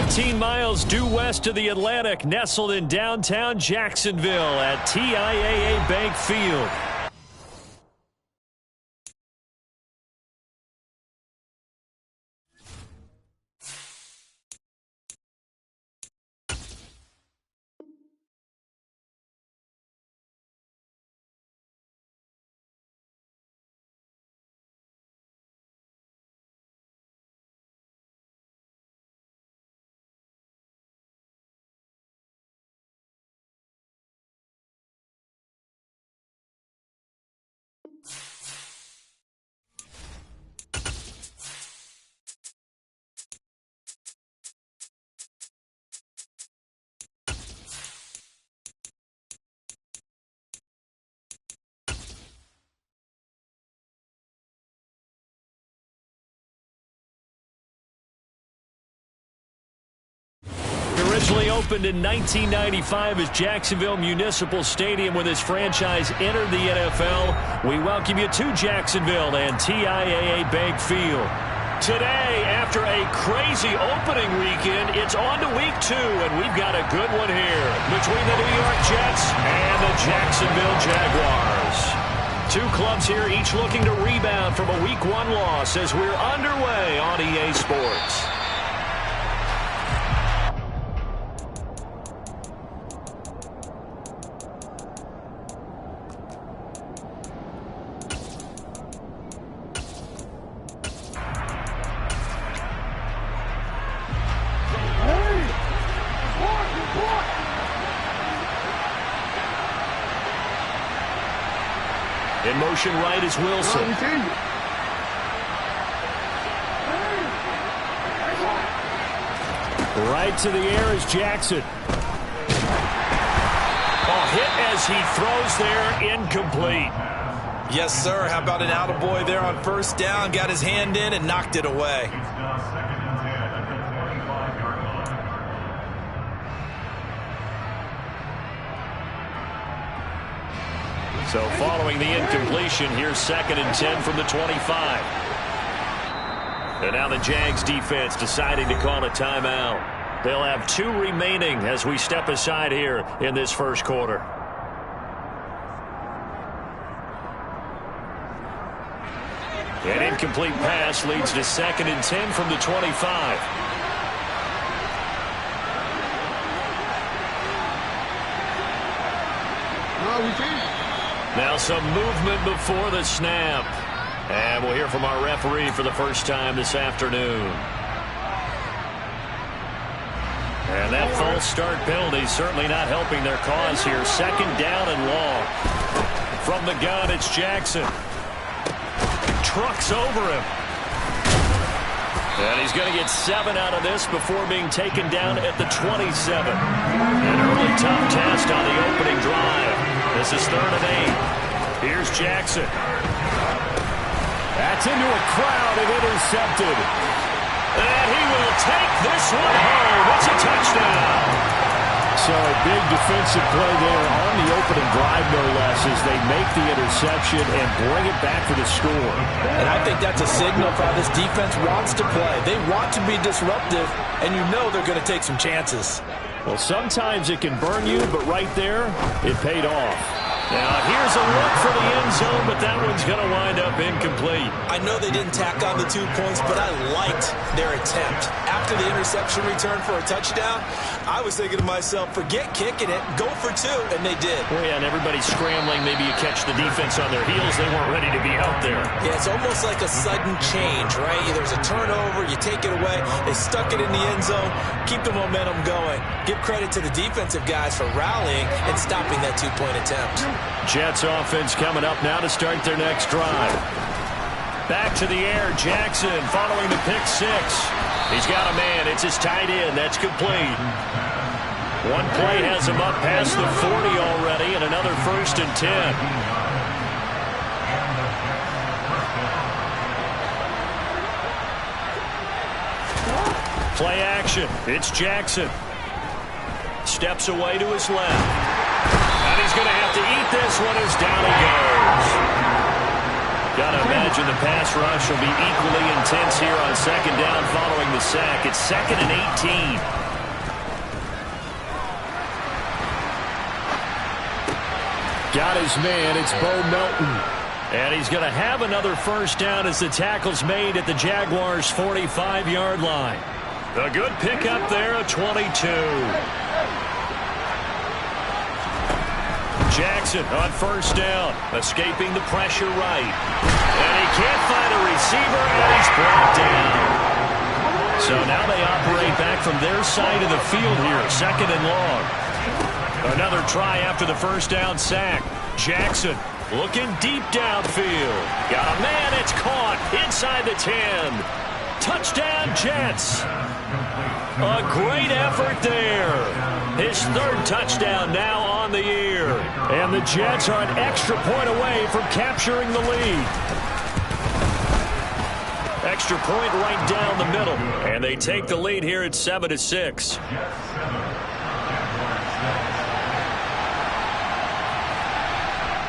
14 miles due west of the Atlantic, nestled in downtown Jacksonville at TIAA Bank Field. Originally opened in 1995 as Jacksonville Municipal Stadium when this franchise entered the NFL. We welcome you to Jacksonville and TIAA Bank Field. Today, after a crazy opening weekend, it's on to week 2, and we've got a good one here between the New York Jets and the Jacksonville Jaguars. Two clubs here, each looking to rebound from a week 1 loss as we're underway on EA Sports. In motion right is Wilson. Right to the air is Jackson. Hit as he throws there, incomplete. Yes, sir. How about an attaboy there on first down? Got his hand in and knocked it away. So following the incompletion, here's 2nd and 10 from the 25. And now the Jags defense deciding to call a timeout. They'll have 2 remaining as we step aside here in this first quarter. An incomplete pass leads to 2nd and 10 from the 25. Now some movement before the snap. And we'll hear from our referee for the first time this afternoon. And that false start penalty certainly not helping their cause here. 2nd down and long. From the gun, it's Jackson. Trucks over him. And he's going to get 7 out of this before being taken down at the 27. An early tough test on the opening drive. This is 3rd and 8. Here's Jackson. That's into a crowd and intercepted. And he will take this one home. It's a touchdown. So a big defensive play there on the opening drive, no less, as they make the interception and bring it back for the score. And I think that's a signal for how this defense wants to play. They want to be disruptive, and you know they're going to take some chances. Well, sometimes it can burn you, but right there, it paid off. Now, here's a look for the end zone, but that one's going to wind up incomplete. I know they didn't tack on the 2 points, but I liked their attempt. After the interception return for a touchdown, I was thinking to myself, forget kicking it, go for 2, and they did. Well, yeah, and everybody's scrambling. Maybe you catch the defense on their heels. They weren't ready to be out there. Yeah, it's almost like a sudden change, right? There's a turnover, you take it away, they stuck it in the end zone, keep the momentum going. Give credit to the defensive guys for rallying and stopping that 2-point attempt. Jets offense coming up now to start their next drive. Back to the air, Jackson following the pick 6. He's got a man. It's his tight end. That's complete. One play has him up past the 40 already, and another 1st and 10. Play action. It's Jackson. Steps away to his left. And he's going to have to eat this one as down he goes. Got to imagine the pass rush will be equally intense here on second down following the sack. It's 2nd and 18. Got his man. It's Bo Melton. And he's going to have another first down as the tackle's made at the Jaguars' 45-yard line. A good pickup there, a 22. Jackson on first down, escaping the pressure right. And he can't find a receiver, and he's brought down. So now they operate back from their side of the field here, 2nd and long. Another try after the first down sack. Jackson looking deep downfield. Got a man, it's caught inside the 10. Touchdown, Jets. A great effort there. His 3rd touchdown now on the year. And the Jets are an extra point away from capturing the lead. Extra point right down the middle. And they take the lead here at 7-6.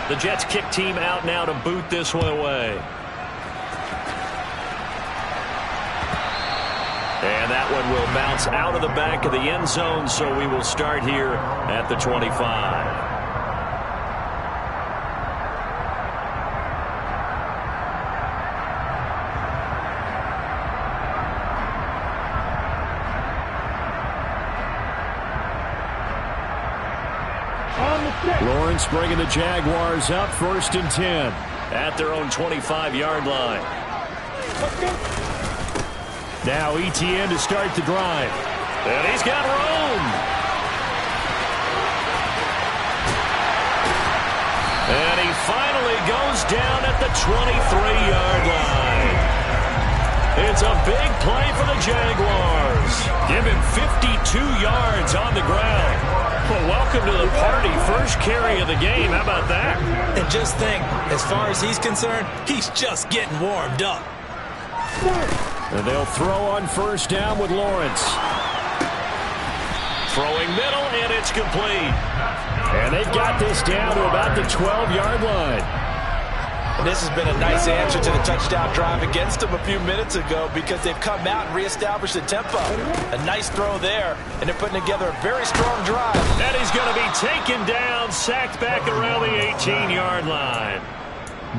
The Jets kick team out now to boot this one away. And that one will bounce out of the back of the end zone, so we will start here at the 25. Lawrence bringing the Jaguars up 1st and 10 at their own 25-yard line. Now ETN to start the drive. And he's got room. And he finally goes down at the 23-yard line. It's a big play for the Jaguars. Give him 52 yards on the ground. Well, welcome to the party. First carry of the game. How about that? And just think, as far as he's concerned, he's just getting warmed up. And they'll throw on first down with Lawrence. Throwing middle, and it's complete. And they've got this down to about the 12-yard line. And this has been a nice answer to the touchdown drive against them a few minutes ago because they've come out and reestablished the tempo. A nice throw there, and they're putting together a very strong drive. And he's going to be taken down, sacked back around the 18-yard line.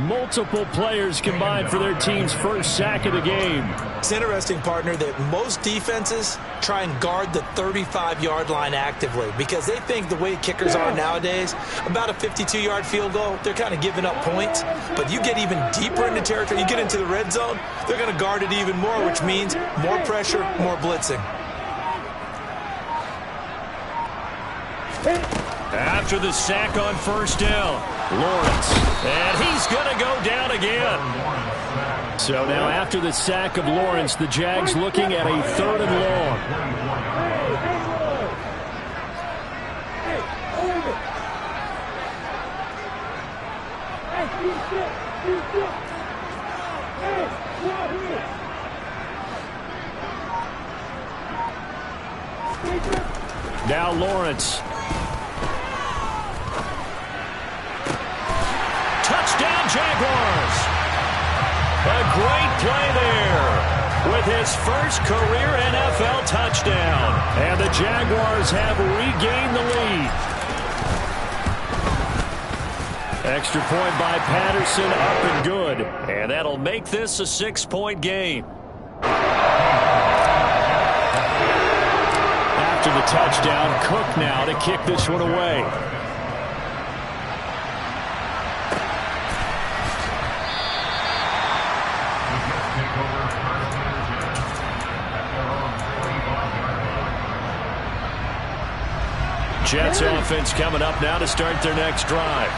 Multiple players combined for their team's first sack of the game. It's interesting, partner, that most defenses try and guard the 35-yard line actively because they think the way kickers are nowadays, about a 52-yard field goal, they're kind of giving up points. But you get even deeper into territory, you get into the red zone, they're going to guard it even more, which means more pressure, more blitzing. After the sack on first down, Lawrence. And he's going to go down again. So now after the sack of Lawrence, the Jags looking at a 3rd and long. Now Lawrence. Touchdown, Jaguars. A great play there with his first career NFL touchdown. And the Jaguars have regained the lead. Extra point by Patterson, up and good. And that'll make this a 6-point game. After the touchdown, Cook now to kick this one away. Jets offense coming up now to start their next drive.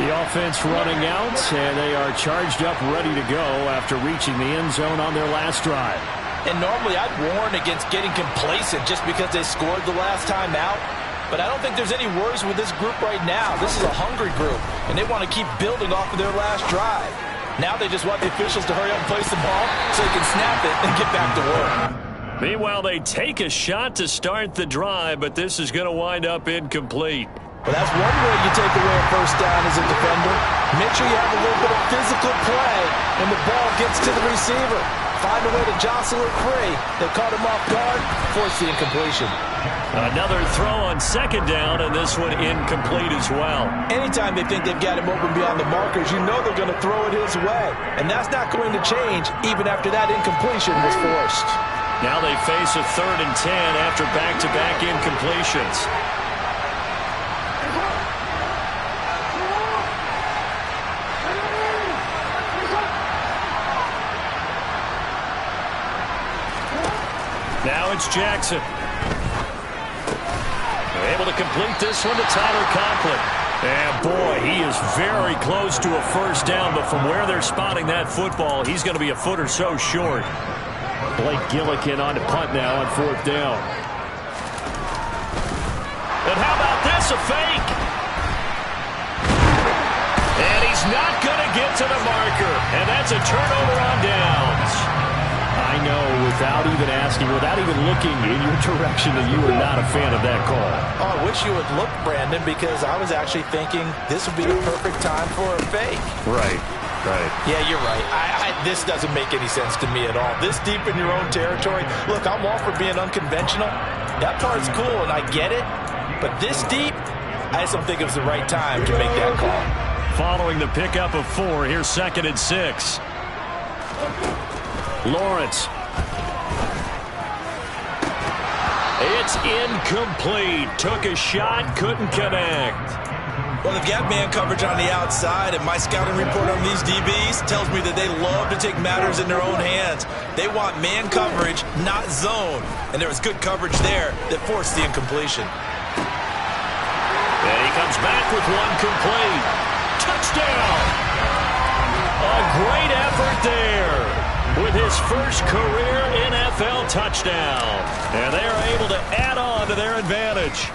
The offense running out, and they are charged up, ready to go after reaching the end zone on their last drive. And normally I'd warn against getting complacent just because they scored the last time out. But I don't think there's any worries with this group right now. This is a hungry group, and they want to keep building off of their last drive. Now they just want the officials to hurry up and place the ball so they can snap it and get back to work. Meanwhile, they take a shot to start the drive, but this is going to wind up incomplete. Well, that's one way you take away a first down as a defender. Make sure you have a little bit of physical play when the ball gets to the receiver. Find a way to jostle it free. They caught him off guard, force the incompletion. Another throw on second down, and this one incomplete as well. Anytime they think they've got him open beyond the markers, you know they're going to throw it his way. And that's not going to change even after that incompletion was forced. Now they face a 3rd and 10 after back-to-back incompletions. Now it's Jackson. They're able to complete this one to Tyler Conklin. And boy, he is very close to a first down, but from where they're spotting that football, he's going to be a foot or so short. Blake Gillikin on to punt now on 4th down. And how about this, a fake? And he's not going to get to the marker, and that's a turnover on downs. I know, without even asking, without even looking in your direction, that you are not a fan of that call. Oh, I wish you would look, Brandon, because I was actually thinking this would be the perfect time for a fake. Right. Yeah, you're right. This doesn't make any sense to me at all. This deep in your own territory. Look, I'm all for being unconventional. That part's cool, and I get it. But this deep, I just don't think it was the right time to make that call. Following the pickup of 4, here's 2nd and 6. Lawrence. It's incomplete. Took a shot, couldn't connect. Well, they've got man coverage on the outside, and my scouting report on these DBs tells me that they love to take matters in their own hands. They want man coverage, not zone. And there was good coverage there that forced the incompletion. And he comes back with one complete. Touchdown! A great effort there with his first career NFL touchdown. And they are able to add on to their advantage.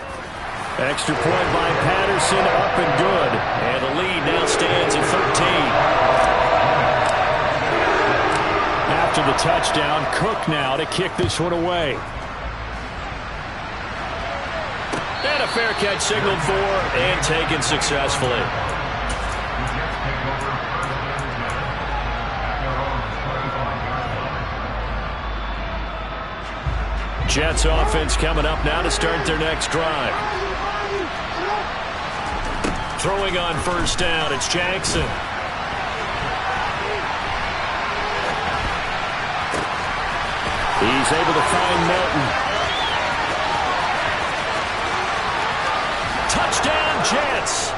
Extra point by Patterson, up and good. And the lead now stands at 13. After the touchdown, Cook now to kick this one away. And a fair catch signaled for and taken successfully. Jets offense coming up now to start their next drive. Throwing on first down, it's Jackson. He's able to find Melton. Touchdown, Jets!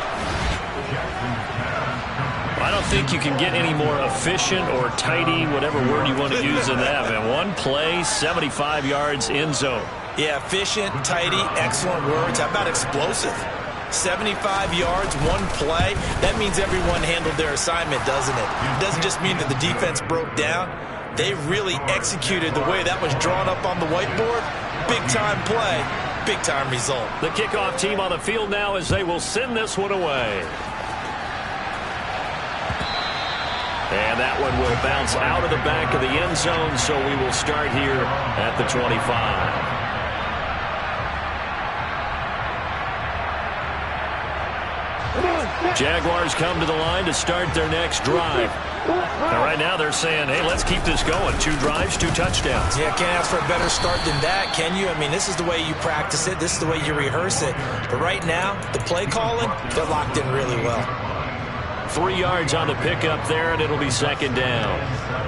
I don't think you can get any more efficient or tidy, whatever word you want to use in that. Man, one play, 75 yards, end zone. Yeah, efficient, tidy, excellent words. How about explosive? 75 yards, one play. That means everyone handled their assignment, doesn't it? It doesn't just mean that the defense broke down. They really executed the way that was drawn up on the whiteboard. Big-time play, big-time result. The kickoff team on the field now as they will send this one away. And that one will bounce out of the back of the end zone, so we will start here at the 25. Jaguars come to the line to start their next drive. And right now they're saying, hey, let's keep this going. 2 drives, 2 touchdowns. Yeah, can't ask for a better start than that, can you? I mean, this is the way you practice it. This is the way you rehearse it. But right now, the play calling, they're locked in really well. 3 yards on the pickup there, and it'll be 2nd down.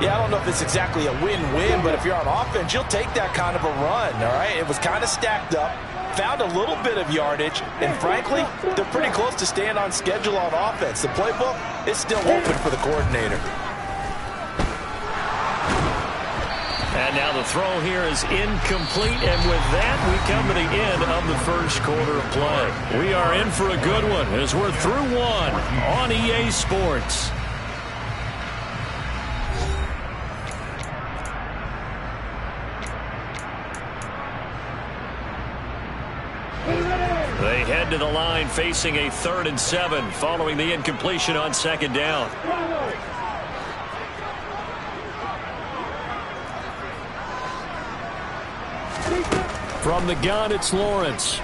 Yeah, I don't know if it's exactly a win-win, but if you're on offense, you'll take that kind of a run, all right? It was kind of stacked up, found a little bit of yardage, and frankly, they're pretty close to staying on schedule on offense. The playbook is still open for the coordinator. And now the throw here is incomplete, and with that, we come to the end of the first quarter of play. We are in for a good one as we're through one on EA Sports. They head to the line facing a 3rd and 7 following the incompletion on 2nd down. From the gun, it's Lawrence.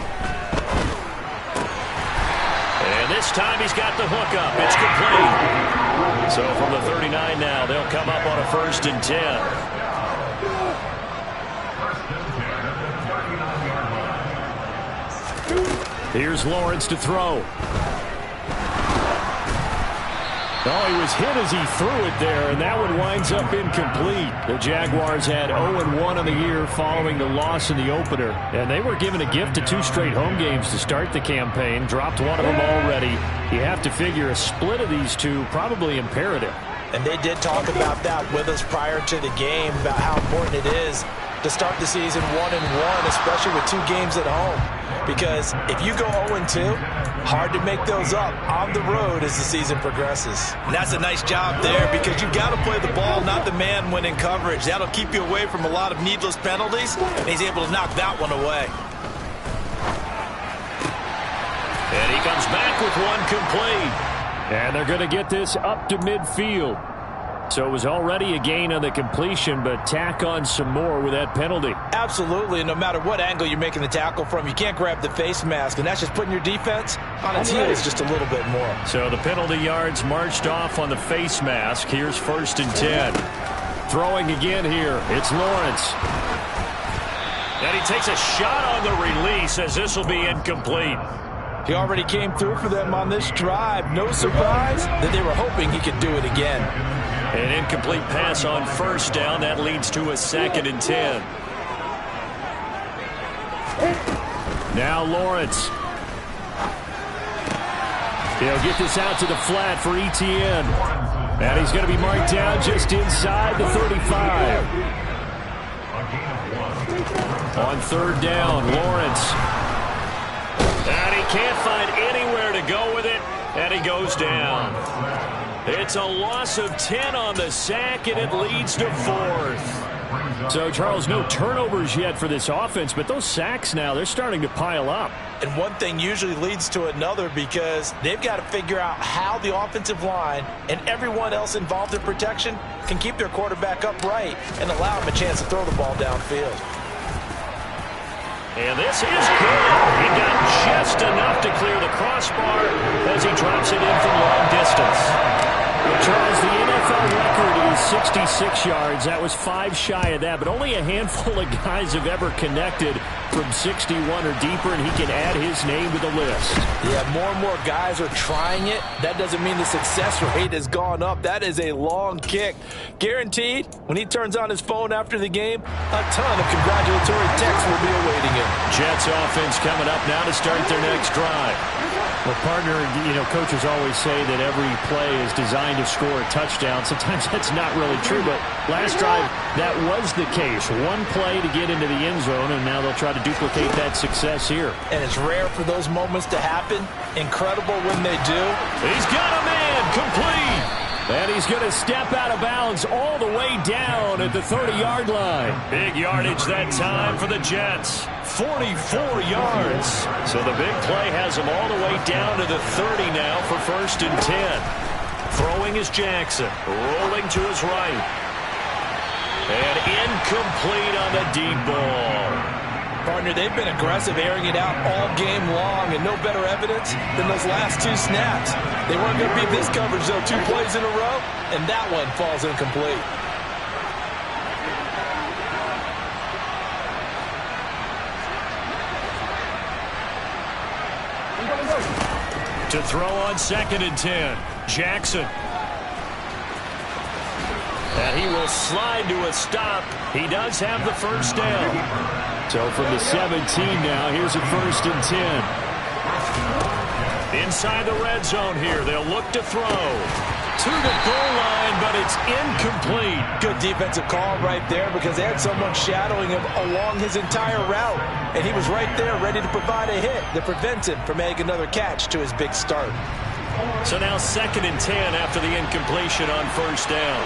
And this time he's got the hook up. It's complete. So from the 39 now, they'll come up on a 1st and 10. Here's Lawrence to throw. Oh, he was hit as he threw it there, and that one winds up incomplete. The Jaguars had 0-1 on the year following the loss in the opener, and they were given a gift of 2 straight home games to start the campaign. Dropped one of them already. You have to figure a split of these two probably imperative. And they did talk about that with us prior to the game, about how important it is to start the season 1-1, especially with 2 games at home. Because if you go 0-2, hard to make those up on the road as the season progresses. And that's a nice job there, because you've got to play the ball, not the man when in coverage. That'll keep you away from a lot of needless penalties, and he's able to knock that one away. And he comes back with one complete. And they're going to get this up to midfield. So it was already a gain on the completion, but tack on some more with that penalty. Absolutely, and no matter what angle you're making the tackle from, you can't grab the face mask, and that's just putting your defense on its heels just a little bit more. So the penalty yards marched off on the face mask. Here's 1st and 10. Throwing again here. It's Lawrence. And he takes a shot on the release as this will be incomplete. He already came through for them on this drive. No surprise that they were hoping he could do it again. An incomplete pass on 1st down. That leads to a 2nd and 10. Now Lawrence. He'll get this out to the flat for Etienne. And he's going to be marked down just inside the 35. On 3rd down, Lawrence. And he can't find anywhere to go with it. And he goes down. It's a loss of 10 on the sack, and it leads to 4th. So, Charles, no turnovers yet for this offense, but those sacks now, they're starting to pile up. And one thing usually leads to another, because they've got to figure out how the offensive line and everyone else involved in protection can keep their quarterback upright and allow him a chance to throw the ball downfield. And this is good. He got just enough to clear the crossbar as he drops it in from long distance. Charles, the NFL record is 66 yards. That was 5 shy of that, but only a handful of guys have ever connected from 61 or deeper, and he can add his name to the list. Yeah, more and more guys are trying it. That doesn't mean the success rate has gone up. That is a long kick. Guaranteed, when he turns on his phone after the game, a ton of congratulatory texts will be awaiting him. Jets offense coming up now to start their next drive. Well, partner, coaches always say that every play is designed to score a touchdown. Sometimes that's not really true, but last drive, that was the case. One play to get into the end zone, and now they'll try to duplicate that success here. And it's rare for those moments to happen. Incredible when they do. He's got a man, complete. And he's going to step out of bounds all the way down at the 30-yard line. Big yardage that time for the Jets. 44 yards. So the big play has him all the way down to the 30 now for 1st and 10. Throwing is Jackson. Rolling to his right. And incomplete on the deep ball. Partner, they've been aggressive, airing it out all game long, and no better evidence than those last 2 snaps. They weren't going to beat this coverage, though, 2 plays in a row, and that one falls incomplete. To throw on 2nd and 10, Jackson. And he will slide to a stop. He does have the 1st down. So from the 17 now, here's a 1st and 10. Inside the red zone here, they'll look to throw. To the goal line, but it's incomplete. Good defensive call right there, because they had someone shadowing him along his entire route. And he was right there ready to provide a hit that prevents him from making another catch to his big start. So now 2nd and 10 after the incompletion on 1st down.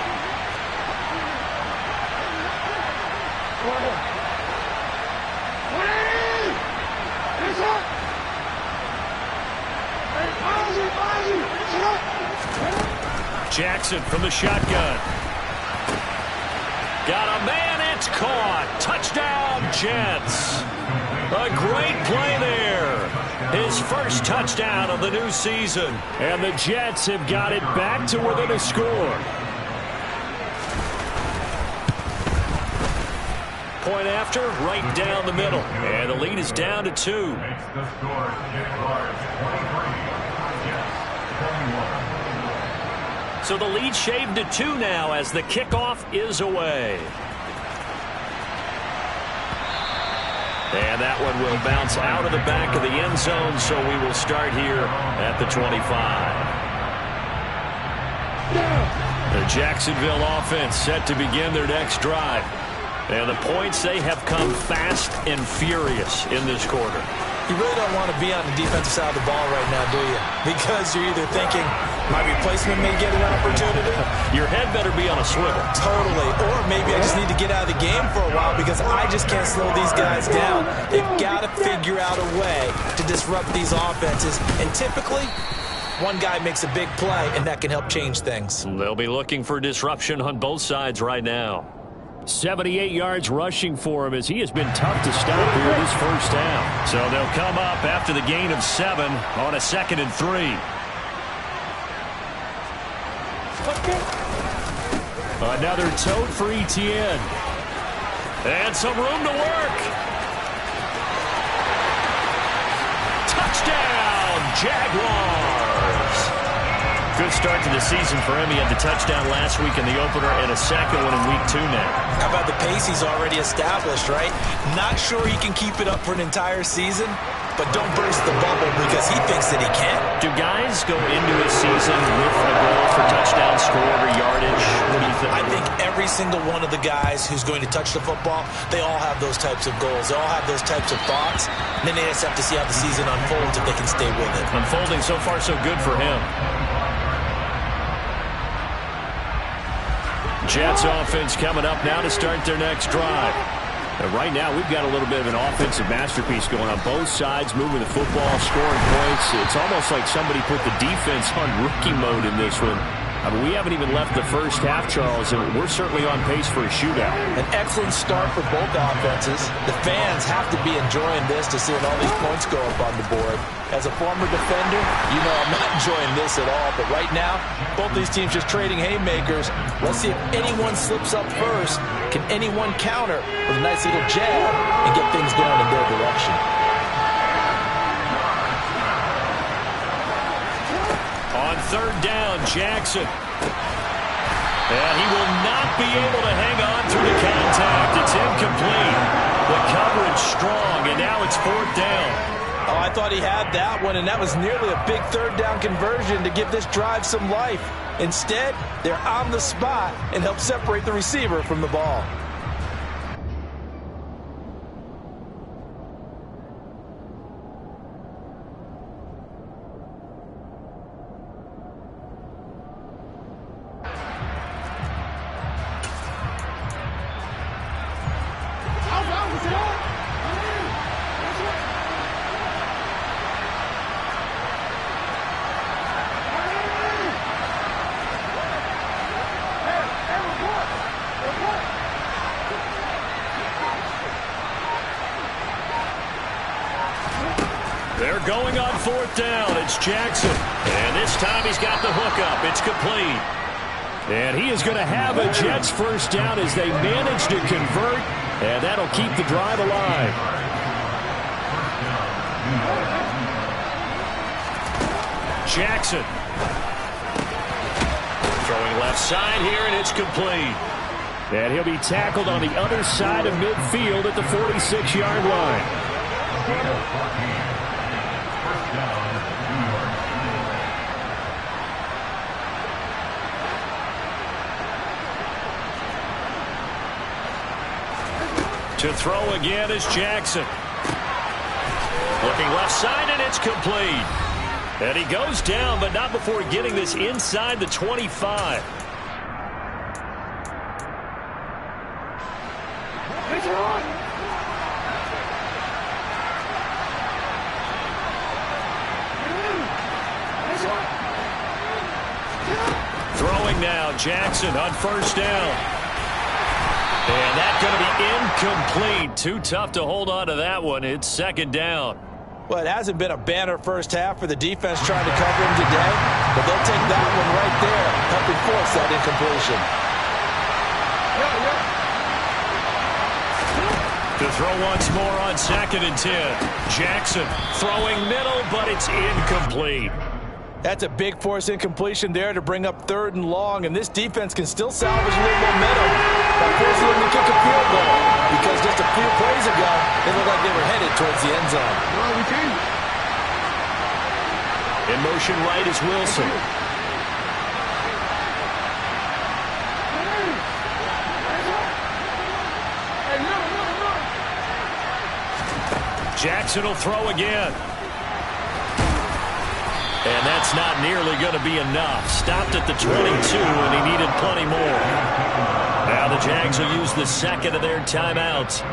Jackson from the shotgun. Got a man, it's caught. Touchdown, Jets. A great play there. His first touchdown of the new season. And the Jets have got it back to within a score. Point after, right down the middle. And the lead is down to 2. So the lead shaved to 2 now as the kickoff is away. And that one will bounce out of the back of the end zone, so we will start here at the 25. The Jacksonville offense set to begin their next drive. And the points, they have come fast and furious in this quarter. You really don't want to be on the defensive side of the ball right now, do you? Because you're either thinking, my replacement may get an opportunity. Your head better be on a swivel. Totally. Or maybe I just need to get out of the game for a while because I just can't slow these guys down. They've got to figure out a way to disrupt these offenses. And typically, one guy makes a big play, and that can help change things. They'll be looking for disruption on both sides right now. 78 yards rushing for him as he has been tough to stop here this first half. So they'll come up after the gain of 7 on a 2nd and 3. Another tote for Etienne. And some room to work. Touchdown, Jaguars. Good start to the season for him. He had the touchdown last week in the opener and a second one in week 2 now. How about the pace he's already established, right? Not sure he can keep it up for an entire season, but don't burst the bubble because he thinks that he can. Do guys go into a season with a goal for touchdown scored or yardage? What do you think? I think every single one of the guys who's going to touch the football, they all have those types of goals. They all have those types of thoughts. And then they just have to see how the season unfolds if they can stay with it. Unfolding so far so good for him. Jets offense coming up now to start their next drive. And right now, we've got a little bit of an offensive masterpiece going on both sides, moving the football, scoring points. It's almost like somebody put the defense on rookie mode in this one. I mean, we haven't even left the first half, Charles, and we're certainly on pace for a shootout. An excellent start for both offenses. The fans have to be enjoying this to see all these points go up on the board. As a former defender, you know I'm not enjoying this at all. But right now, both these teams just trading haymakers. Let's see if anyone slips up first. Can anyone counter with a nice little jab and get things going in their direction? On 3rd down, Jackson. And he will not be able to hang on through the contact. It's incomplete. The coverage strong, and now it's 4th down. Oh, I thought he had that one, and that was nearly a big 3rd down conversion to give this drive some life. Instead, they're on the spot and help separate the receiver from the ball. They're going on 4th down. It's Jackson. And this time he's got the hookup. It's complete. And he is going to have a Jets first down as they manage to convert. And that'll keep the drive alive. Jackson. Throwing left side here, and it's complete. And he'll be tackled on the other side of midfield at the 46-yard line. To throw again is Jackson. Looking left side, and it's complete. And he goes down, but not before getting this inside the 25. Throwing now, Jackson on 1st down. And that's going to be incomplete. Too tough to hold on to that one. It's 2nd down. Well, it hasn't been a banner first half for the defense trying to cover him today, but they'll take that one right there, helping force that incompletion. To throw once more on 2nd and 10. Jackson throwing middle, but it's incomplete. That's a big force incompletion there to bring up 3rd and long, and this defense can still salvage a little momentum by forcing them to kick a field goal, because just a few plays ago, they looked like they were headed towards the end zone. In motion right is Wilson. Jackson will throw again. And that's not nearly going to be enough. Stopped at the 22, and he needed plenty more. Now the Jags will use the 2nd of their timeouts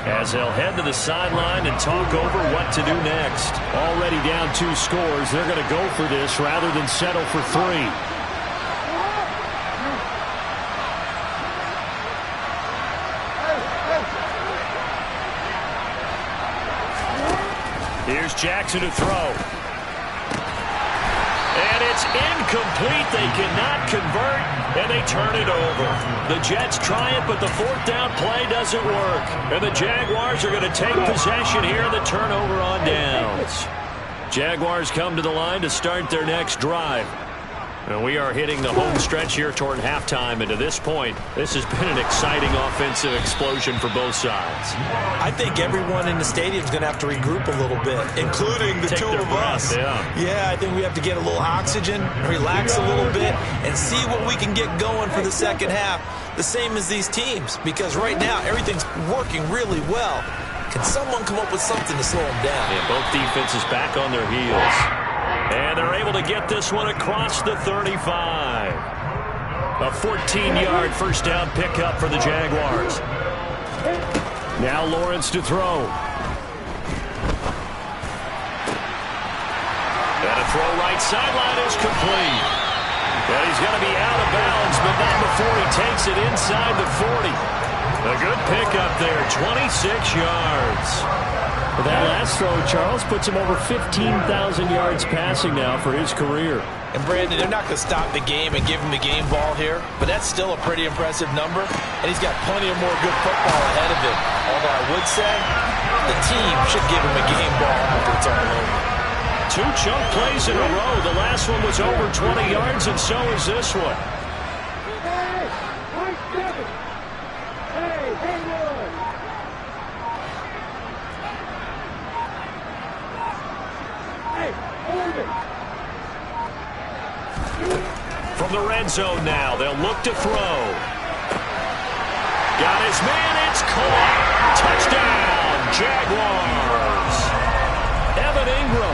as they'll head to the sideline and talk over what to do next. Already down 2 scores. They're going to go for this rather than settle for 3. Here's Jackson to throw. And it's incomplete. They cannot convert, and they turn it over. The Jets try it, but the 4th down play doesn't work. And the Jaguars are going to take possession here, the turnover on downs. Jaguars come to the line to start their next drive. And we are hitting the home stretch here toward halftime, and to this point, this has been an exciting offensive explosion for both sides. I think everyone in the stadium is going to have to regroup a little bit, including the 2 of us. Yeah, I think we have to get a little oxygen, relax a little bit, and see what we can get going for the second half, the same as these teams, because right now everything's working really well. Can someone come up with something to slow them down? Yeah, both defenses back on their heels. And they're able to get this one across the 35. A 14-yard first down pickup for the Jaguars. Now Lawrence to throw. And a throw right sideline is complete. And he's going to be out of bounds, but not before he takes it inside the 40. A good pickup there, 26 yards. That last throw, Charles, puts him over 15,000 yards passing now for his career. And, Brandon, they're not going to stop the game and give him the game ball here, but that's still a pretty impressive number, and he's got plenty of more good football ahead of him. Although I would say the team should give him a game ball after it's all over. 2 chunk plays in a row. The last one was over 20 yards, and so is this one. From the red zone now, they'll look to throw. Got his man, it's caught. Touchdown, Jaguars. Evan Ingram,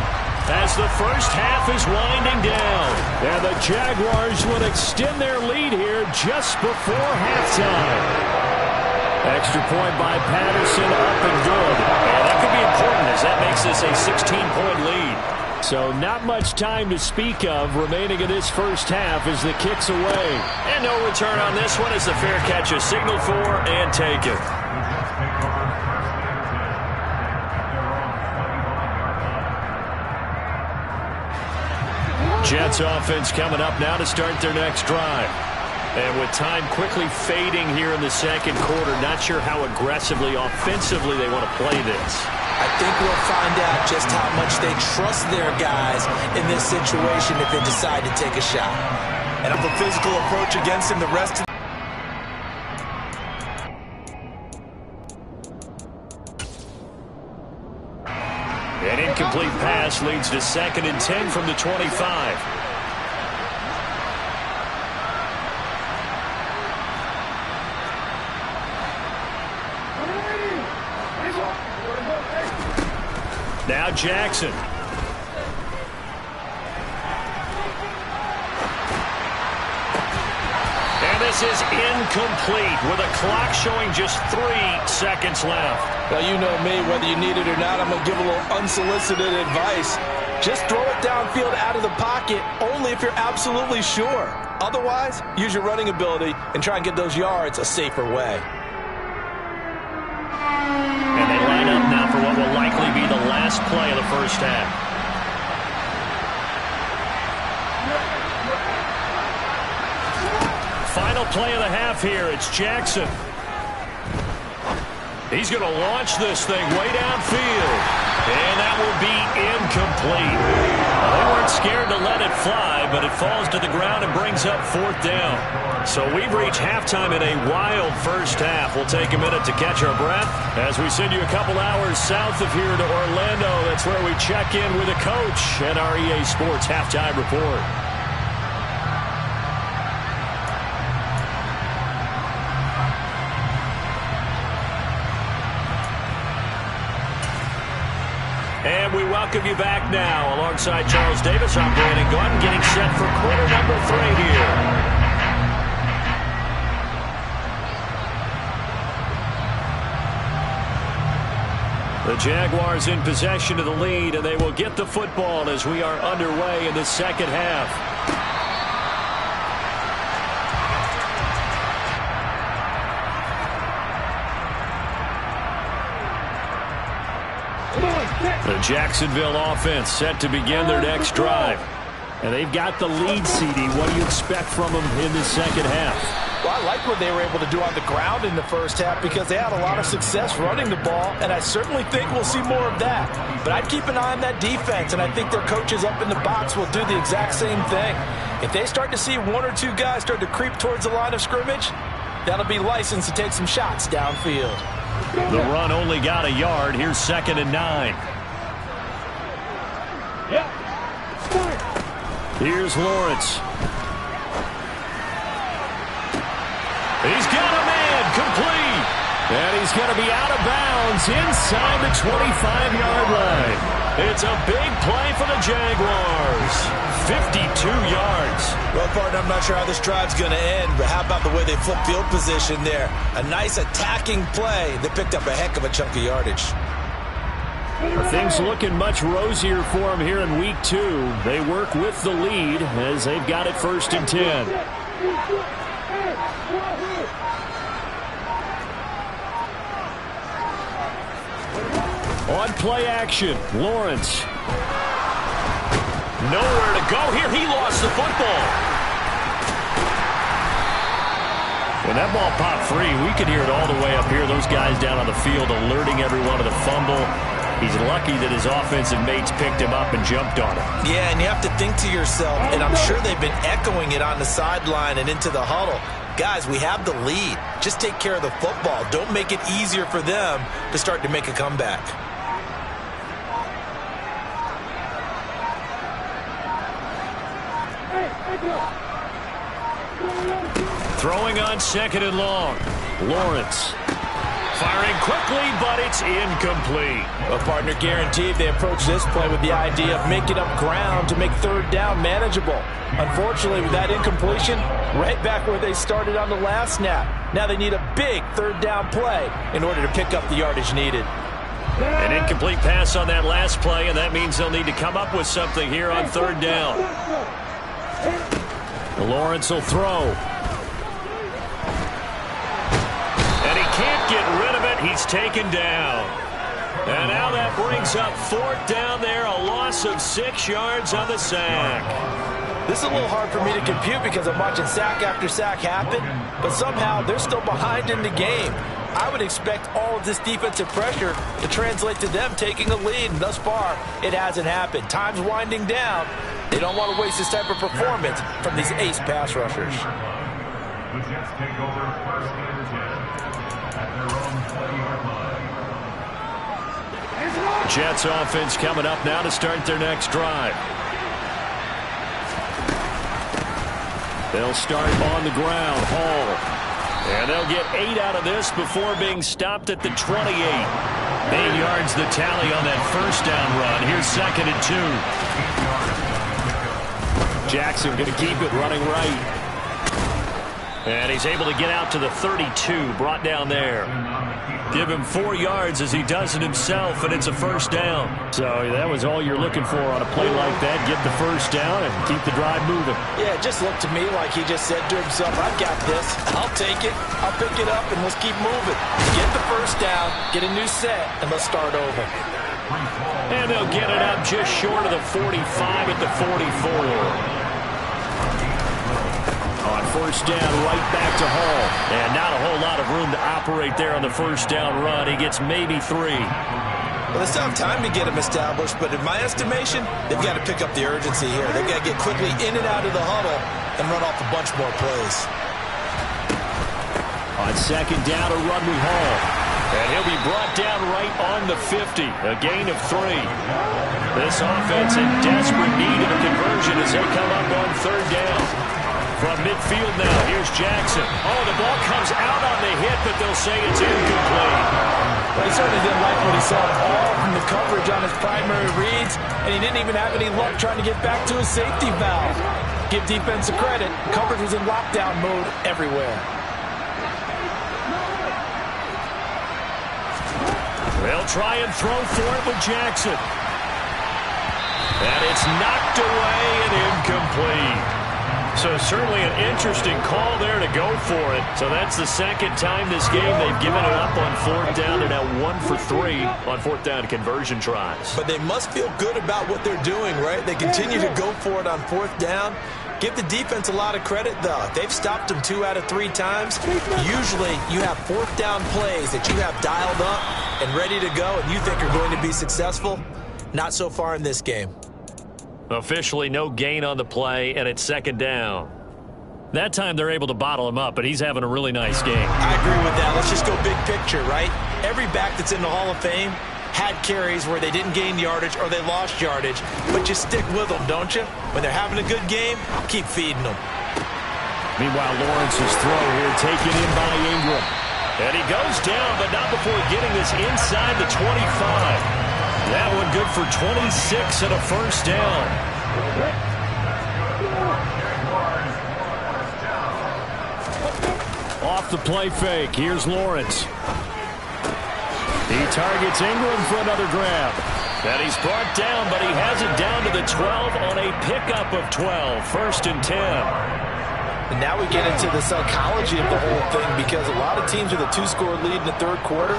as the first half is winding down. And the Jaguars would extend their lead here just before halftime. Extra point by Patterson, up and good. And that could be important as that makes this a 16-point lead. So not much time to speak of remaining in this first half as the kick's away. And no return on this one as the fair catch is signaled for and taken. Jets offense coming up now to start their next drive. And with time quickly fading here in the second quarter, not sure how aggressively, offensively they want to play this. I think we'll find out just how much they trust their guys in this situation if they decide to take a shot. And of the physical approach against him, the rest of an incomplete pass leads to 2nd and 10 from the 25. Now Jackson. And this is incomplete with a clock showing just 3 seconds left. Now, you know me, whether you need it or not, I'm going to give a little unsolicited advice. Just throw it downfield out of the pocket only if you're absolutely sure. Otherwise, use your running ability and try and get those yards a safer way. And they line up now for what will likely likely be the last play of the first half. Final play of the half here. It's Jackson. He's going to launch this thing way downfield. And that will be incomplete. Well, they weren't scared to let it fly, but it falls to the ground and brings up 4th down. So we've reached halftime in a wild first half. We'll take a minute to catch our breath as we send you a couple hours south of here to Orlando. That's where we check in with the coach at our EA Sports Halftime Report. And we welcome you back now alongside Charles Davis. I'm Brandon Gunn, getting set for quarter number 3 here. The Jaguars in possession of the lead, and they will get the football as we are underway in the second half. The Jacksonville offense set to begin their next drive. And they've got the lead, CD. What do you expect from them in the second half? Well, I like what they were able to do on the ground in the first half because they had a lot of success running the ball, and I certainly think we'll see more of that. But I'd keep an eye on that defense, and I think their coaches up in the box will do the exact same thing. If they start to see 1 or 2 guys start to creep towards the line of scrimmage, that'll be licensed to take some shots downfield. The run only got a yard. Here's 2nd and 9. Here's Lawrence. He's got a man complete. And he's going to be out of bounds inside the 25-yard line. It's a big play for the Jaguars. 52 yards. Well, partner, I'm not sure how this drive's going to end, but how about the way they flip field position there? A nice attacking play that picked up a heck of a chunk of yardage. Things looking much rosier for them here in week 2. They work with the lead as they've got it 1st and 10. On play action, Lawrence. Nowhere to go here. He lost the football. When that ball popped free, we could hear it all the way up here. Those guys down on the field alerting everyone of the fumble. He's lucky that his offensive mates picked him up and jumped on him. Yeah, and you have to think to yourself, and I'm sure they've been echoing it on the sideline and into the huddle. Guys, we have the lead. Just take care of the football. Don't make it easier for them to start to make a comeback. Throwing on 2nd and long. Lawrence. Firing quickly, but it's incomplete. Well, partner, guaranteed they approach this play with the idea of making up ground to make 3rd down manageable. Unfortunately, with that incompletion, right back where they started on the last snap. Now they need a big 3rd down play in order to pick up the yardage needed. An incomplete pass on that last play, and that means they'll need to come up with something here on 3rd down. Lawrence will throw. Can't get rid of it. He's taken down. And now that brings up 4th down there. A loss of 6 yards on the sack. This is a little hard for me to compute because I'm watching sack after sack happen, but somehow they're still behind in the game. I would expect all of this defensive pressure to translate to them taking a lead, and thus far, it hasn't happened. Time's winding down. They don't want to waste this type of performance from these ace pass rushers. The Jets take over 1st and 10 at their own 20-yard line. Jets offense coming up now to start their next drive. They'll start on the ground. Hall. And they'll get 8 out of this before being stopped at the 28. 8 yards the tally on that 1st down run. Here's 2nd and 2. Jackson going to keep it running right. And he's able to get out to the 32, brought down there. Give him 4 yards as he does it himself, and it's a 1st down. So that was all you're looking for on a play like that. Get the 1st down and keep the drive moving. Yeah, it just looked to me like he just said to himself, I've got this. I'll take it. I'll pick it up, and let's keep moving. Get the 1st down, get a new set, and let's start over. And they'll get it up just short of the 45 at the 44. On first down, right back to Hall. And not a whole lot of room to operate there on the first down run. He gets maybe 3. Well, they still have time to get him established, but in my estimation, they've got to pick up the urgency here. They've got to get quickly in and out of the huddle and run off a bunch more plays. On second down, a run with Hall. And he'll be brought down right on the 50. A gain of 3. This offense in desperate need of a conversion as they come up on third down. From midfield now, here's Jackson. Oh, the ball comes out on the hit, but they'll say it's incomplete. Well, he certainly didn't like what he saw all from the coverage on his primary reads, and he didn't even have any luck trying to get back to his safety valve. Give defense a credit. Coverage was in lockdown mode everywhere. They'll try and throw for it with Jackson. And it's knocked away and incomplete. So certainly an interesting call there to go for it. So that's the second time this game they've given it up on fourth down. They're now 1 for 3 on fourth down conversion tries. But they must feel good about what they're doing, right? They continue to go for it on fourth down. Give the defense a lot of credit, though. They've stopped them 2 out of 3 times. Usually you have fourth down plays that you have dialed up and ready to go and you think are going to be successful. Not so far in this game. Officially no gain on the play, and it's second down. That time they're able to bottle him up, but he's having a really nice game. I agree with that. Let's just go big picture, right? Every back that's in the Hall of Fame had carries where they didn't gain yardage or they lost yardage, but you stick with them, don't you? When they're having a good game, keep feeding them. Meanwhile, Lawrence's throw here taken in by Ingram. And he goes down, but not before getting this inside the 25. That one good for 26 and a first down. Off the play fake, here's Lawrence. He targets Ingram for another grab. And he's brought down, but he has it down to the 12 on a pickup of 12. First and 10. And now we get into the psychology of the whole thing because a lot of teams with a 2-score lead in the third quarter,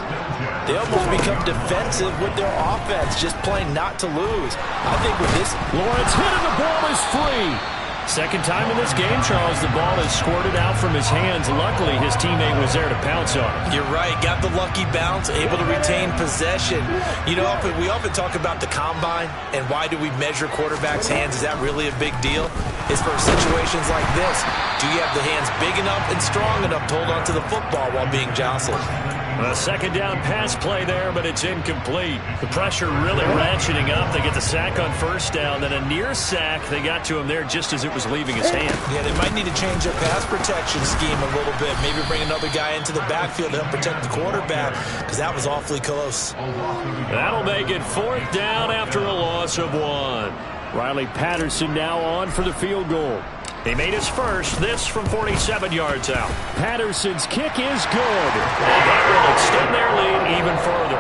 they almost become defensive with their offense, just playing not to lose. I think with this, Lawrence hit and the ball is free. Second time in this game, Charles, the ball is squirted out from his hands. Luckily, his teammate was there to pounce on it. You're right. Got the lucky bounce, able to retain possession. You know, we often talk about the combine and why do we measure quarterbacks' hands. Is that really a big deal? It's for situations like this. Do you have the hands big enough and strong enough to hold on to the football while being jostled? A second down pass play there, but it's incomplete. The pressure really ratcheting up. They get the sack on first down, then a near sack. They got to him there just as it was leaving his hand. Yeah, they might need to change their pass protection scheme a little bit. Maybe bring another guy into the backfield to help protect the quarterback because that was awfully close. That'll make it fourth down after a loss of 1. Riley Patterson now on for the field goal. He made his first, this from 47 yards out. Patterson's kick is good. And that will extend their lead even further.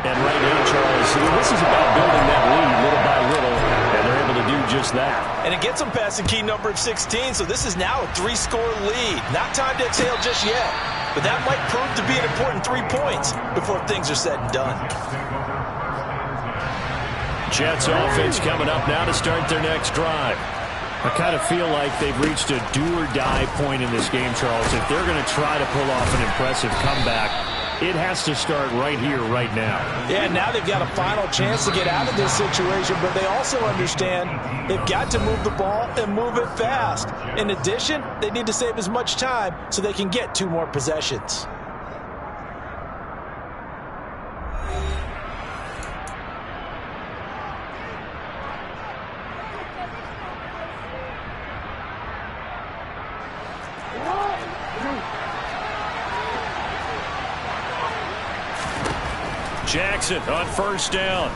And right now, Charles, this is about building that lead little by little, and they're able to do just that. And it gets them past the key number of 16, so this is now a 3-score lead. Not time to exhale just yet, but that might prove to be an important 3 points before things are said and done. Jets offense coming up now to start their next drive. I kind of feel like they've reached a do-or-die point in this game, Charles. If they're going to try to pull off an impressive comeback, it has to start right here, right now. Yeah, now they've got a final chance to get out of this situation, but they also understand they've got to move the ball and move it fast. In addition, they need to save as much time so they can get 2 more possessions. Jackson on first down.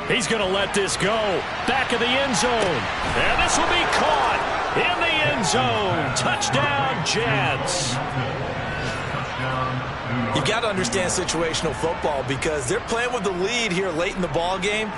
He's going to let this go. Back of the end zone. And this will be caught in the end zone. Touchdown, Jets. You've got to understand situational football because they're playing with the lead here late in the ball game.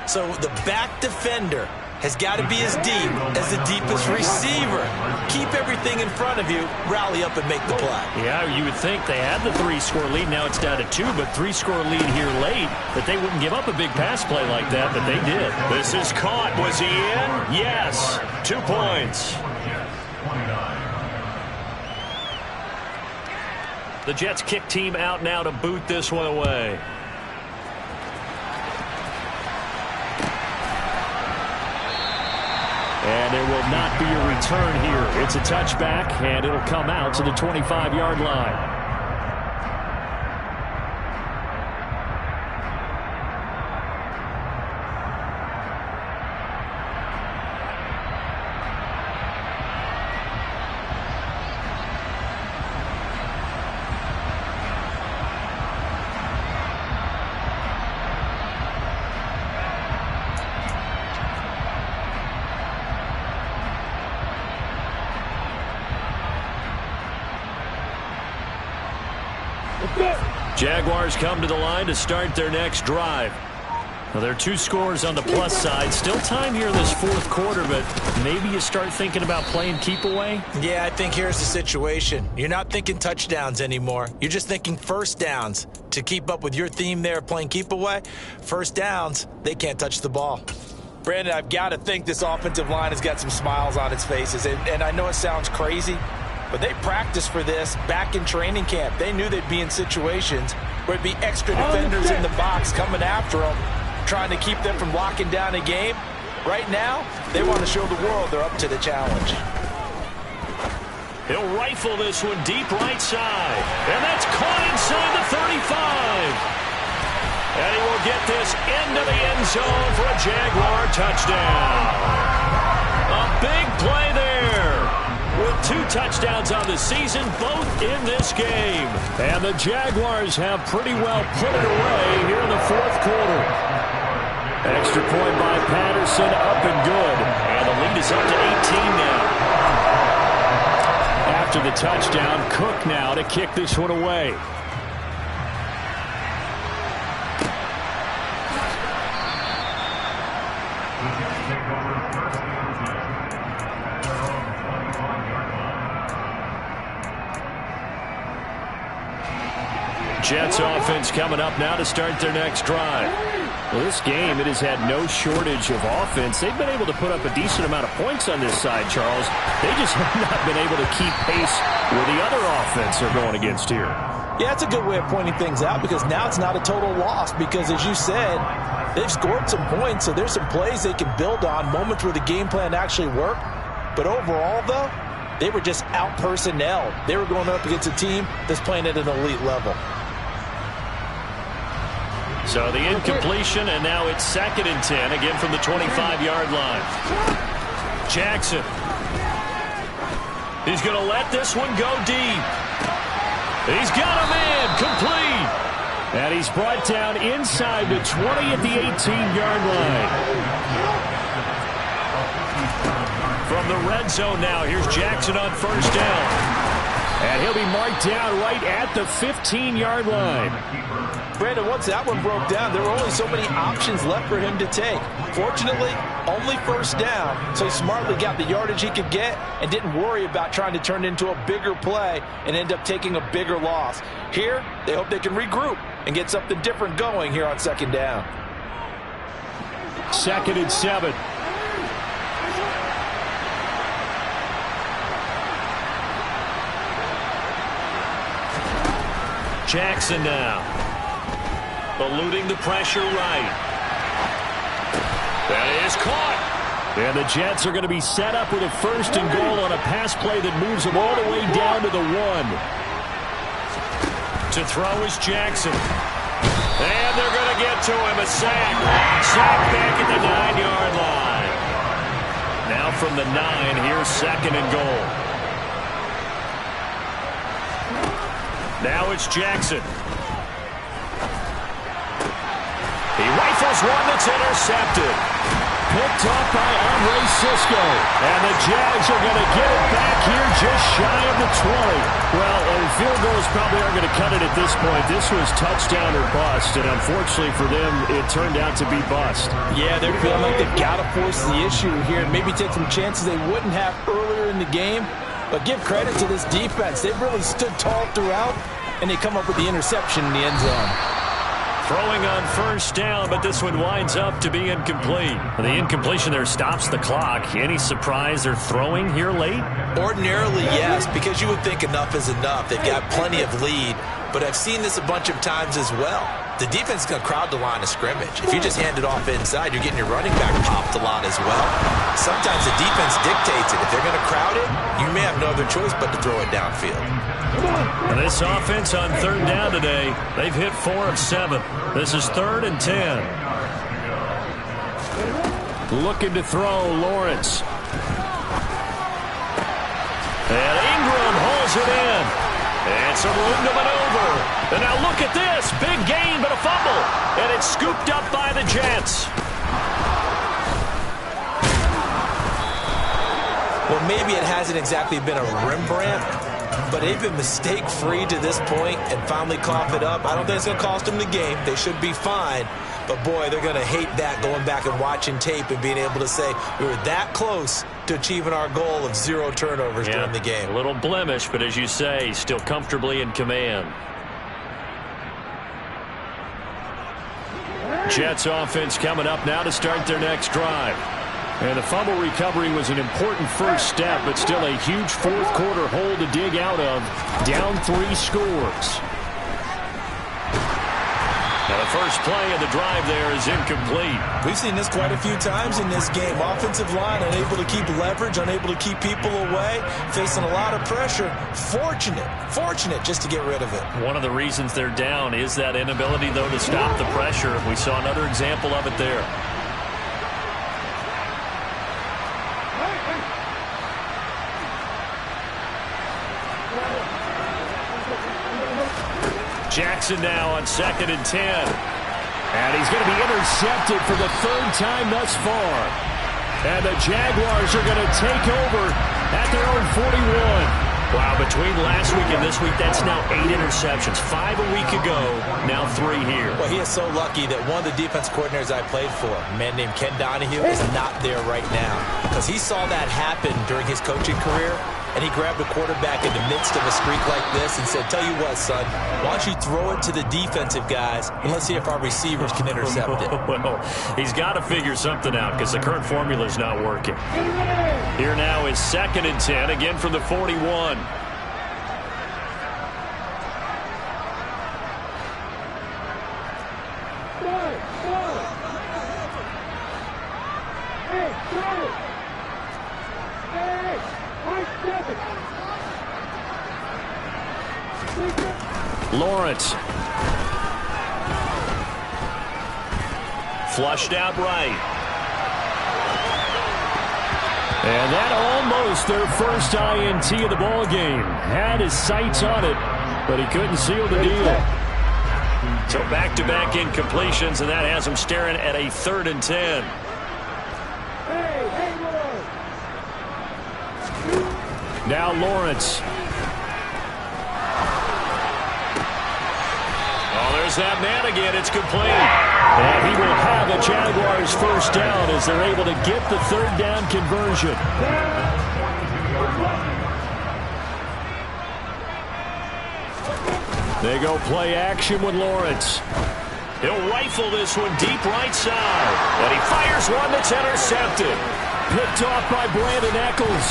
So the back defender has got to be as deep as the deepest receiver. Keep everything in front of you, rally up and make the play. Yeah, you would think they had the 3-score lead. Now it's down to 2, but 3-score lead here late, that they wouldn't give up a big pass play like that, but they did. This is caught. Was he in? Yes. 2 points. The Jets kick team out now to boot this one away. And there will not be a return here. It's a touchback, and it'll come out to the 25-yard line. Jaguars come to the line to start their next drive. Well, there are 2 scores on the plus side. Still time here in this 4th quarter, but maybe you start thinking about playing keep away? Yeah, I think here's the situation. You're not thinking touchdowns anymore. You're just thinking first downs. To keep up with your theme there, playing keep away, first downs, they can't touch the ball. Brandon, I've got to think this offensive line has got some smiles on its faces. And I know it sounds crazy, but they practiced for this back in training camp. They knew they'd be in situations where it'd be extra defenders in the box coming after them, trying to keep them from locking down a game. Right now, they want to show the world they're up to the challenge. He'll rifle this one deep right side. And that's caught inside the 35. And he will get this into the end zone for a Jaguar touchdown. A big play there. With 2 touchdowns on the season, both in this game. And the Jaguars have pretty well put it away here in the 4th quarter. Extra point by Patterson, up and good. And the lead is up to 18 now. After the touchdown, Cook now to kick this one away. Jets offense coming up now to start their next drive. Well, this game, it has had no shortage of offense. They've been able to put up a decent amount of points on this side, Charles. They just have not been able to keep pace with the other offense they're going against here. Yeah, that's a good way of pointing things out, because now it's not a total loss, because as you said, they've scored some points, so there's some plays they can build on, moments where the game plan actually worked. But overall, though, they were just out-personnelled. They were going up against a team that's playing at an elite level. So the incompletion, and now it's 2nd and 10, again from the 25-yard line. Jackson. He's going to let this one go deep. He's got a man, complete. And he's brought down inside the 20 at the 18-yard line. From the red zone now, here's Jackson on 1st down. And he'll be marked down right at the 15-yard line. Brandon, once that one broke down, there were only so many options left for him to take. Fortunately, only 1st down, so he smartly got the yardage he could get and didn't worry about trying to turn it into a bigger play and end up taking a bigger loss. Here, they hope they can regroup and get something different going here on 2nd down. 2nd and 7. Jackson now. Eluding the pressure right. That is caught. And the Jets are going to be set up with a 1st and goal on a pass play that moves them all the way down to the 1. To throw is Jackson. And they're going to get to him. A sack. Sack back at the 9-yard line. Now from the 9, here's 2nd and goal. Now it's Jackson. He rifles one that's intercepted. picked off by Andre Cisco. And the Jags are going to get it back here just shy of the 20. Well, field goals probably aren't going to cut it at this point. This was touchdown or bust, and unfortunately for them, it turned out to be bust. Yeah, they're feeling like they've got to force the issue here and maybe take some chances they wouldn't have earlier in the game. But give credit to this defense. They've really stood tall throughout, and they come up with the interception in the end zone. Throwing on first down, but this one winds up to be incomplete. The incompletion there stops the clock. Any surprise they're throwing here late? Ordinarily, yes, because you would think enough is enough. They've got plenty of lead, but I've seen this a bunch of times as well. The defense is going to crowd the line of scrimmage. If you just hand it off inside, you're getting your running back popped a lot as well. Sometimes the defense dictates it. If they're going to crowd it, you may have no other choice but to throw it downfield. And this offense on third down today, they've hit 4 of 7. This is 3rd and 10. Looking to throw, Lawrence. And Ingram hauls it in. And some room to maneuver. And now look at this. Big gain, but a fumble. And it's scooped up by the Jets. Well, maybe it hasn't exactly been a Rembrandt, but they've been mistake-free to this point and finally cough it up. I don't think it's going to cost them the game. They should be fine. But, boy, they're going to hate that, going back and watching tape and being able to say we were that close to achieving our goal of 0 turnovers during the game. A little blemish, but as you say, still comfortably in command. Jets offense coming up now to start their next drive. And the fumble recovery was an important first step, but still a huge fourth-quarter hole to dig out of. Down 3 scores. Now the first play of the drive there is incomplete. We've seen this quite a few times in this game. Offensive line unable to keep leverage, unable to keep people away, facing a lot of pressure. Fortunate just to get rid of it. One of the reasons they're down is that inability, though, to stop the pressure. We saw another example of it there. Jackson now on 2nd and 10. And he's going to be intercepted for the 3rd time thus far. And the Jaguars are going to take over at their own 41. Wow, between last week and this week, that's now 8 interceptions. 5 a week ago, now 3 here. Well, he is so lucky that one of the defense coordinators I played for, a man named Ken Donahue, is not there right now. Because he saw that happen during his coaching career, and he grabbed a quarterback in the midst of a streak like this and said, tell you what, son, why don't you throw it to the defensive guys, and let's see if our receivers can intercept it. Well, he's got to figure something out because the current formula is not working. Here now is 2nd and 10, again from the 41. Lawrence. Flushed out right. And that almost their first INT of the ball game. Had his sights on it, but he couldn't seal the deal. So back-to-back incompletions, and that has him staring at a 3rd and 10. Now Lawrence. There's that man again. It's complete. And he will have the Jaguars first down as they're able to get the 3rd down conversion. They go play action with Lawrence. He'll rifle this one deep right side. And he fires one that's intercepted. Picked off by Brandon Eccles.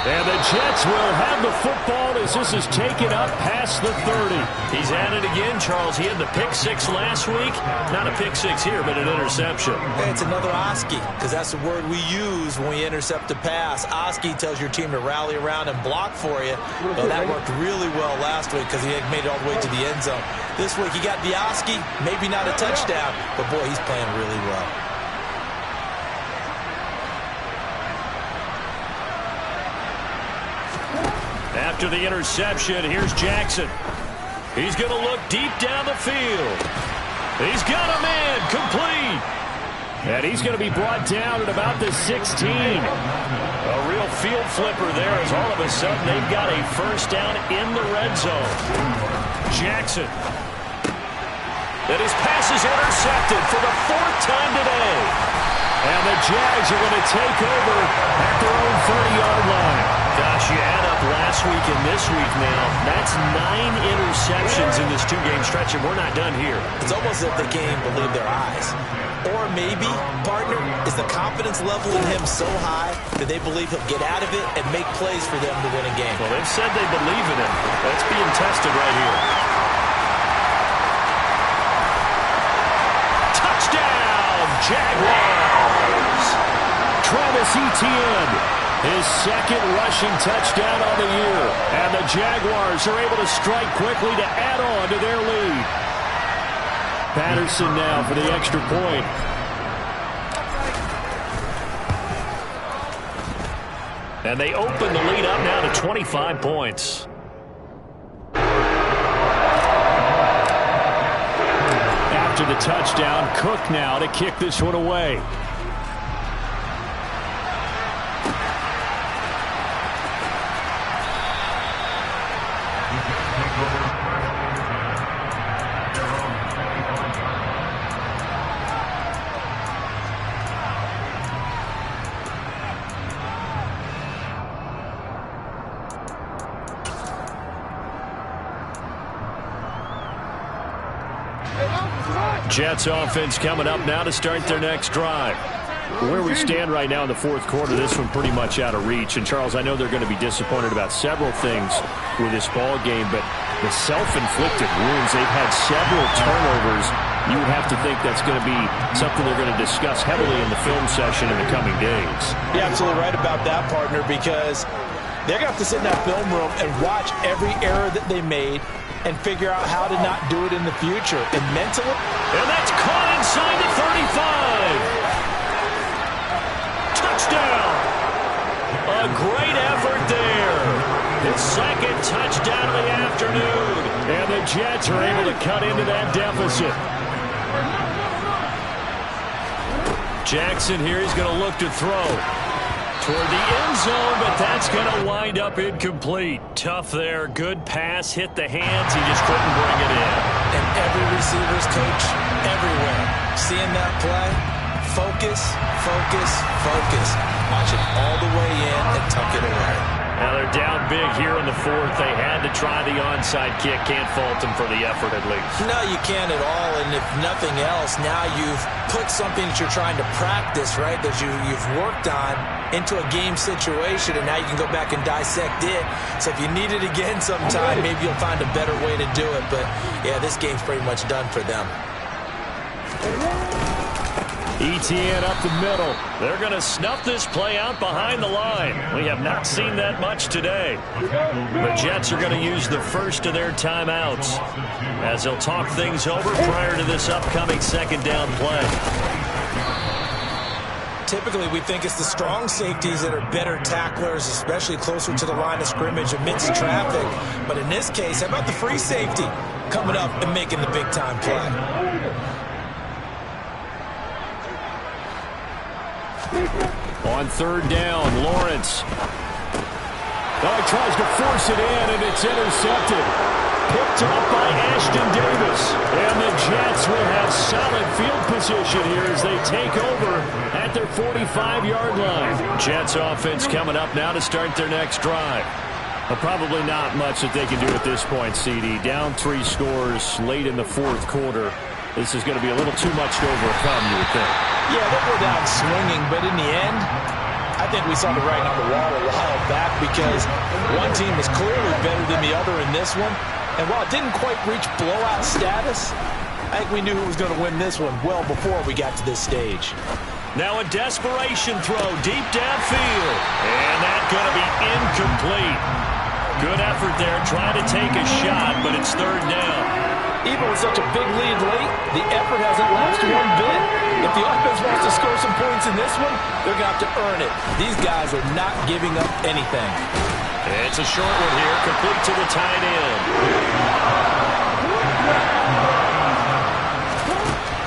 And the Jets will have the football as this is taken up past the 30. He's at it again, Charles. He had the pick 6 last week. Not a pick 6 here, but an interception. Hey, it's another Oski, because that's the word we use when we intercept a pass. Oski tells your team to rally around and block for you. Well, that worked really well last week because he had made it all the way to the end zone. This week he got the Oski, maybe not a touchdown, but boy, he's playing really well. After the interception, here's Jackson. He's going to look deep down the field. He's got a man complete. And he's going to be brought down at about the 16. A real field flipper there as all of a sudden they've got a first down in the red zone. Jackson. And his pass is intercepted for the 4th time today. And the Jags are going to take over at their own 30-yard line. Gosh, you add up last week and this week now. That's 9 interceptions in this 2-game stretch, and we're not done here. It's almost as if they can't even believe their eyes. Or maybe, partner, is the confidence level in him so high that they believe he'll get out of it and make plays for them to win a game. Well, they've said they believe in him. That's being tested right here. Touchdown, Jaguars! Travis Etienne, his 2nd rushing touchdown on the year. And the Jaguars are able to strike quickly to add on to their lead. Patterson now for the extra point. And they open the lead up now to 25 points. After the touchdown, Cook now to kick this one away. Jets offense coming up now to start their next drive. Where we stand right now in the 4th quarter, this one pretty much out of reach. And, Charles, I know they're going to be disappointed about several things with this ball game, but the self-inflicted wounds, they've had several turnovers. You would have to think that's going to be something they're going to discuss heavily in the film session in the coming days. You're absolutely right about that, partner, because they're going to have to sit in that film room and watch every error that they made and figure out how to not do it in the future. And mentally... And that's caught inside the 35. Touchdown. A great effort there. His 2nd touchdown of the afternoon. And the Jets are able to cut into that deficit. Jackson here is going to look to throw toward the end zone, but that's going to wind up incomplete. Tough there. Good pass. Hit the hands. He just couldn't bring it in. And every receiver's coach everywhere. Seeing that play, focus, focus, focus. Watch it all the way in and tuck it away. Now they're down big here in the 4th. They had to try the onside kick. Can't fault them for the effort at least. No, you can't at all. And if nothing else, now you've put something that you're trying to practice, right, that you've worked on into a game situation, and now you can go back and dissect it. So if you need it again sometime, maybe you'll find a better way to do it. But, yeah, this game's pretty much done for them. Etienne up the middle. They're going to snuff this play out behind the line. We have not seen that much today. The Jets are going to use the first of their timeouts as they'll talk things over prior to this upcoming 2nd down play. Typically, we think it's the strong safeties that are better tacklers, especially closer to the line of scrimmage amidst traffic. But in this case, how about the free safety coming up and making the big-time play? On 3rd down, Lawrence. Oh, he tries to force it in, and it's intercepted. Picked up by Ashton Davis. And the Jets will have solid field position here as they take over at their 45-yard line. Jets offense coming up now to start their next drive. Well, probably not much that they can do at this point, CD. Down 3 scores late in the 4th quarter. This is going to be a little too much to overcome, you would think. Yeah, they'll go down swinging, but in the end, I think we saw the writing on the wall a while back because one team was clearly better than the other in this one. And while it didn't quite reach blowout status, I think we knew who was going to win this one well before we got to this stage. Now a desperation throw deep downfield. And that's going to be incomplete. Good effort there, trying to take a shot, but it's 3rd down. Even with such a big lead late, the effort hasn't lapsed one bit. If the offense wants to score some points in this one, they're going to have to earn it. These guys are not giving up anything. It's a short one here, complete to the tight end.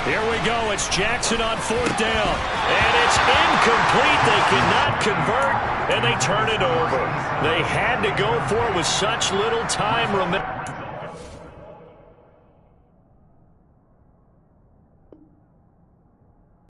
Here we go. It's Jackson on 4th down. And it's incomplete. They cannot convert, and they turn it over. They had to go for it with such little time remaining.